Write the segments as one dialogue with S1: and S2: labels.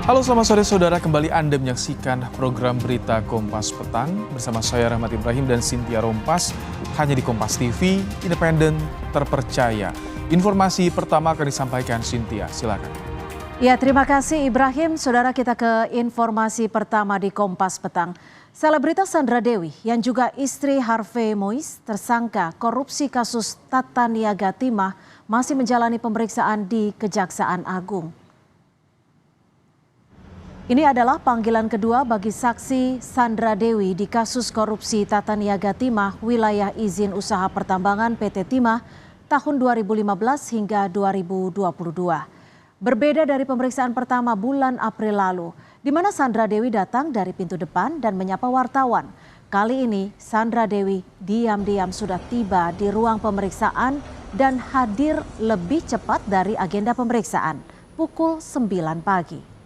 S1: Halo, selamat sore saudara, kembali Anda menyaksikan program Berita Kompas Petang bersama saya Rahmat Ibrahim dan Cynthia Rompas, hanya di Kompas TV, independen, terpercaya. Informasi pertama akan disampaikan Cynthia, silakan.
S2: Ya, terima kasih Ibrahim. Saudara, kita ke informasi pertama di Kompas Petang. Selebritas Sandra Dewi yang juga istri Harvey Mois tersangka korupsi kasus Tata Niaga Timah masih menjalani pemeriksaan di Kejaksaan Agung. Ini adalah panggilan kedua bagi saksi Sandra Dewi di kasus korupsi Tata Niaga Timah wilayah izin usaha pertambangan PT Timah tahun 2015 hingga 2022. Berbeda dari pemeriksaan pertama bulan April lalu, di mana Sandra Dewi datang dari pintu depan dan menyapa wartawan. Kali ini Sandra Dewi diam-diam sudah tiba di ruang pemeriksaan dan hadir lebih cepat dari agenda pemeriksaan, pukul 9 pagi.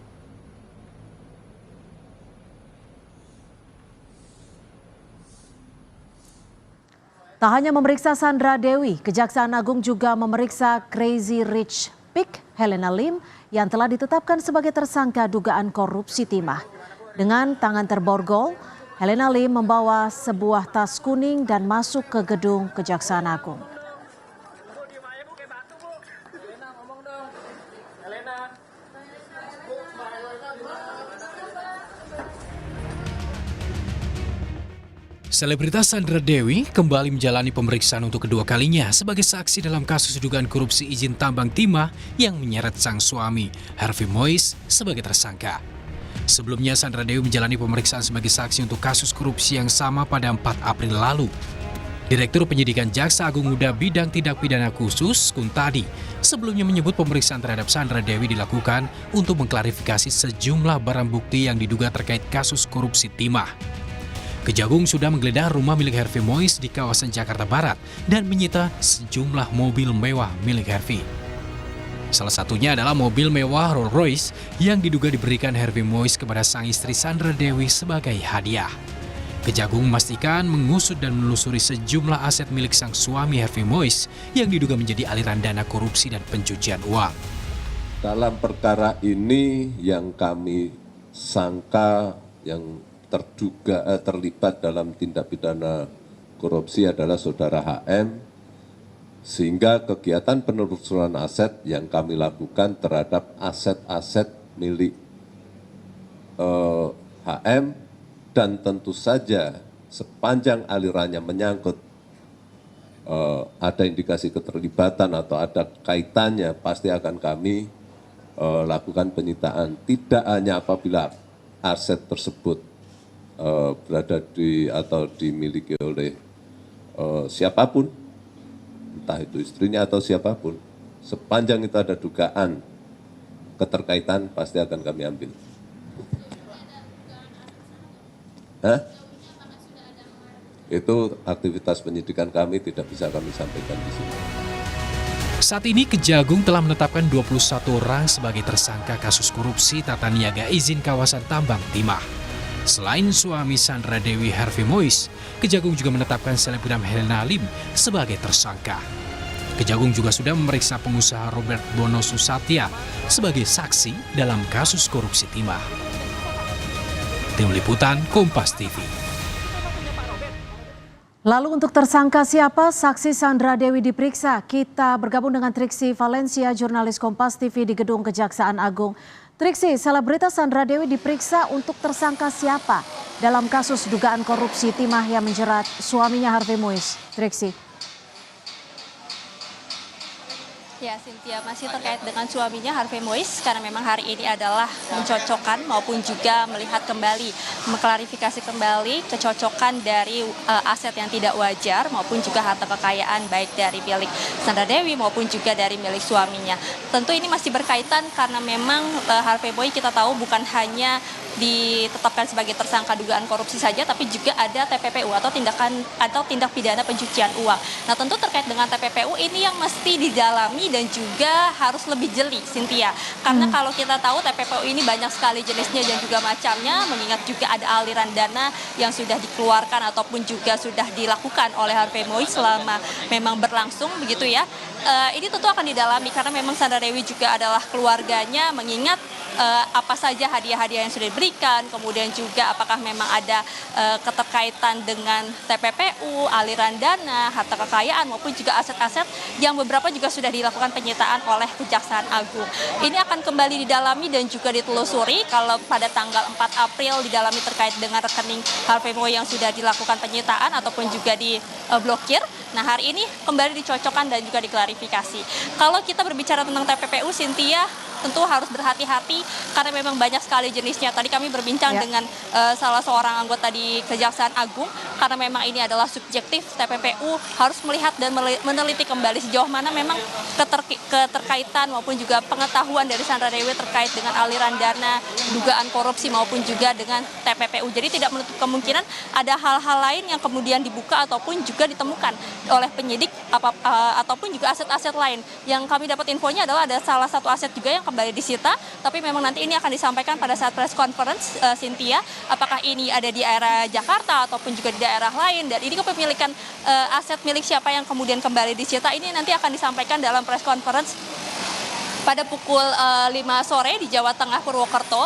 S2: Tak hanya memeriksa Sandra Dewi, Kejaksaan Agung juga memeriksa Crazy Rich Pig Helena Lim yang telah ditetapkan sebagai tersangka dugaan korupsi timah. Dengan tangan terborgol, Helena Lim membawa sebuah tas kuning dan masuk ke gedung Kejaksaan Agung.
S3: Selebritas Sandra Dewi kembali menjalani pemeriksaan untuk kedua kalinya sebagai saksi dalam kasus dugaan korupsi izin tambang timah yang menyeret sang suami, Harvey Mois, sebagai tersangka. Sebelumnya Sandra Dewi menjalani pemeriksaan sebagai saksi untuk kasus korupsi yang sama pada 4 April lalu. Direktur Penyidikan Jaksa Agung Muda Bidang Tindak Pidana Khusus, Kuntadi, sebelumnya menyebut pemeriksaan terhadap Sandra Dewi dilakukan untuk mengklarifikasi sejumlah barang bukti yang diduga terkait kasus korupsi timah. Kejagung sudah menggeledah rumah milik Harvey Mois di kawasan Jakarta Barat dan menyita sejumlah mobil mewah milik Harvey. Salah satunya adalah mobil mewah Rolls Royce yang diduga diberikan Harvey Mois kepada sang istri Sandra Dewi sebagai hadiah. Kejagung memastikan mengusut dan menelusuri sejumlah aset milik sang suami Harvey Mois yang diduga menjadi aliran dana korupsi dan pencucian uang.
S4: Dalam perkara ini yang kami sangka yang terlibat dalam tindak pidana korupsi adalah saudara HM, sehingga kegiatan penelusuran aset yang kami lakukan terhadap aset-aset milik HM dan tentu saja sepanjang alirannya menyangkut ada indikasi keterlibatan atau ada kaitannya pasti akan kami lakukan penyitaan, tidak hanya apabila aset tersebut berada di atau dimiliki oleh siapapun, entah itu istrinya atau siapapun, sepanjang itu ada dugaan keterkaitan pasti akan kami ambil. Itu aktivitas penyidikan kami, tidak bisa kami sampaikan di sini.
S3: Saat ini Kejagung telah menetapkan 21 orang sebagai tersangka kasus korupsi tata niaga izin kawasan tambang timah. Selain suami Sandra Dewi Harvey Mois, Kejagung juga menetapkan selebgram Helena Lim sebagai tersangka. Kejagung juga sudah memeriksa pengusaha Robert Bono Susatya sebagai saksi dalam kasus korupsi timah. Tim Liputan Kompas TV.
S2: Lalu untuk tersangka siapa saksi Sandra Dewi diperiksa? Kita bergabung dengan Triksi Valencia, jurnalis Kompas TV di Gedung Kejaksaan Agung. Triksi, selebritas Sandra Dewi diperiksa untuk tersangka siapa dalam kasus dugaan korupsi timah yang menjerat suaminya Harvey Mois? Triksi.
S5: Ya, Cynthia, masih terkait dengan suaminya Harvey Mois karena memang hari ini adalah mencocokkan maupun juga melihat kembali, mengklarifikasi kembali kecocokan dari aset yang tidak wajar maupun juga harta kekayaan baik dari milik Sandra Dewi maupun juga dari milik suaminya. Tentu ini masih berkaitan karena memang Harvey Mois kita tahu bukan hanya ditetapkan sebagai tersangka dugaan korupsi saja, tapi juga ada TPPU atau tindak pidana pencucian uang. Nah, tentu terkait dengan TPPU ini yang mesti didalami dan juga harus lebih jeli, Cynthia. Karena kalau kita tahu TPPU ini banyak sekali jenisnya dan juga macamnya, mengingat juga ada aliran dana yang sudah dikeluarkan ataupun juga sudah dilakukan oleh Harvey Mois selama memang berlangsung begitu ya. ini tentu akan didalami karena memang Sandra Dewi juga adalah keluarganya, mengingat apa saja hadiah-hadiah yang sudah diberikan, kemudian juga apakah memang ada keterkaitan dengan TPPU, aliran dana, harta kekayaan maupun juga aset-aset yang beberapa juga sudah dilakukan penyitaan oleh Kejaksaan Agung. Ini akan kembali didalami dan juga ditelusuri kalau pada tanggal 4 April didalami terkait dengan rekening Harvey Mois yang sudah dilakukan penyitaan ataupun juga diblokir. Nah, hari ini kembali dicocokkan dan juga diklarifikasi. Kalau kita berbicara tentang TPPU, Cynthia, tentu harus berhati-hati karena memang banyak sekali jenisnya. Tadi kami berbincang dengan salah seorang anggota di Kejaksaan Agung karena memang ini adalah subjektif. TPPU harus melihat dan meneliti kembali sejauh mana memang keterkaitan maupun juga pengetahuan dari Sandra Dewi terkait dengan aliran dana, dugaan korupsi maupun juga dengan TPPU. Jadi tidak menutup kemungkinan ada hal-hal lain yang kemudian dibuka ataupun juga ditemukan oleh penyidik ataupun juga aset-aset lain. Yang kami dapat infonya adalah ada salah satu aset juga yang kembali disita, tapi memang nanti ini akan disampaikan pada saat press conference, Cynthia, apakah ini ada di daerah Jakarta ataupun juga di daerah lain, dan ini kepemilikan aset milik siapa yang kemudian kembali disita, ini nanti akan disampaikan dalam press conference pada pukul 5 sore di Jawa Tengah Purwokerto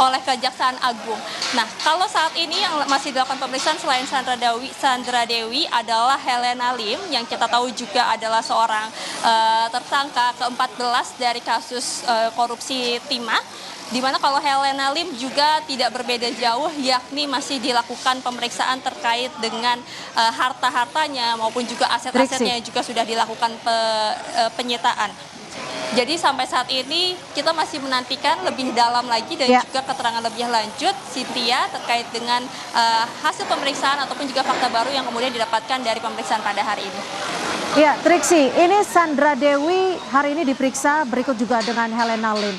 S5: oleh Kejaksaan Agung. Nah, kalau saat ini yang masih dilakukan pemeriksaan selain Sandra Dewi adalah Helena Lim, yang kita tahu juga adalah seorang tersangka ke-14 dari kasus korupsi timah. Di mana kalau Helena Lim juga tidak berbeda jauh, yakni masih dilakukan pemeriksaan terkait dengan harta-hartanya maupun juga aset-asetnya yang juga sudah dilakukan penyitaan. Jadi sampai saat ini kita masih menantikan lebih dalam lagi dan juga keterangan lebih lanjut, Cynthia, terkait dengan hasil pemeriksaan ataupun juga fakta baru yang kemudian didapatkan dari pemeriksaan pada hari ini.
S2: Ya, Triksi, ini Sandra Dewi hari ini diperiksa, berikut juga dengan Helena Lim.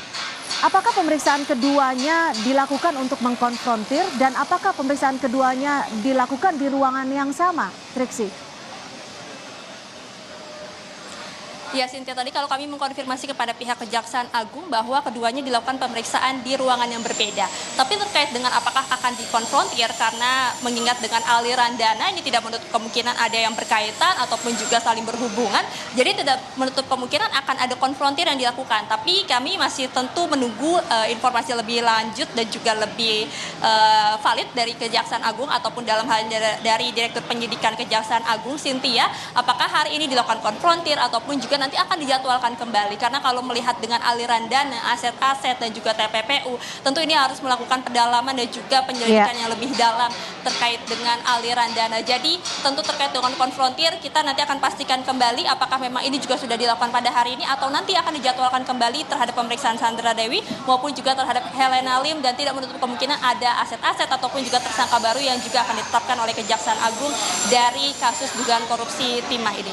S2: Apakah pemeriksaan keduanya dilakukan untuk mengkonfrontir dan apakah pemeriksaan keduanya dilakukan di ruangan yang sama, Triksi?
S5: Ya, Cynthia, tadi kalau kami mengkonfirmasi kepada pihak Kejaksaan Agung bahwa keduanya dilakukan pemeriksaan di ruangan yang berbeda. Tapi terkait dengan apakah akan dikonfrontir karena mengingat dengan aliran dana ini tidak menutup kemungkinan ada yang berkaitan ataupun juga saling berhubungan. Jadi tidak menutup kemungkinan akan ada konfrontir yang dilakukan. Tapi kami masih tentu menunggu informasi lebih lanjut dan juga lebih valid dari Kejaksaan Agung ataupun dalam hal dari Direktur Penyidikan Kejaksaan Agung, Cynthia, apakah hari ini dilakukan konfrontir ataupun juga nanti akan dijadwalkan kembali, karena kalau melihat dengan aliran dana, aset-aset dan juga TPPU, tentu ini harus melakukan pendalaman dan juga penyelidikan yang lebih dalam terkait dengan aliran dana. Jadi tentu terkait dengan konfrontir kita nanti akan pastikan kembali apakah memang ini juga sudah dilakukan pada hari ini atau nanti akan dijadwalkan kembali terhadap pemeriksaan Sandra Dewi maupun juga terhadap Helena Lim, dan tidak menutup kemungkinan ada aset-aset ataupun juga tersangka baru yang juga akan ditetapkan oleh Kejaksaan Agung dari kasus dugaan korupsi timah ini.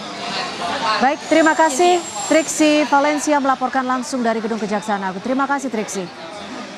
S2: Baik, terima kasih Triksi Valencia melaporkan langsung dari Gedung Kejaksaan Agung. Terima kasih Triksi.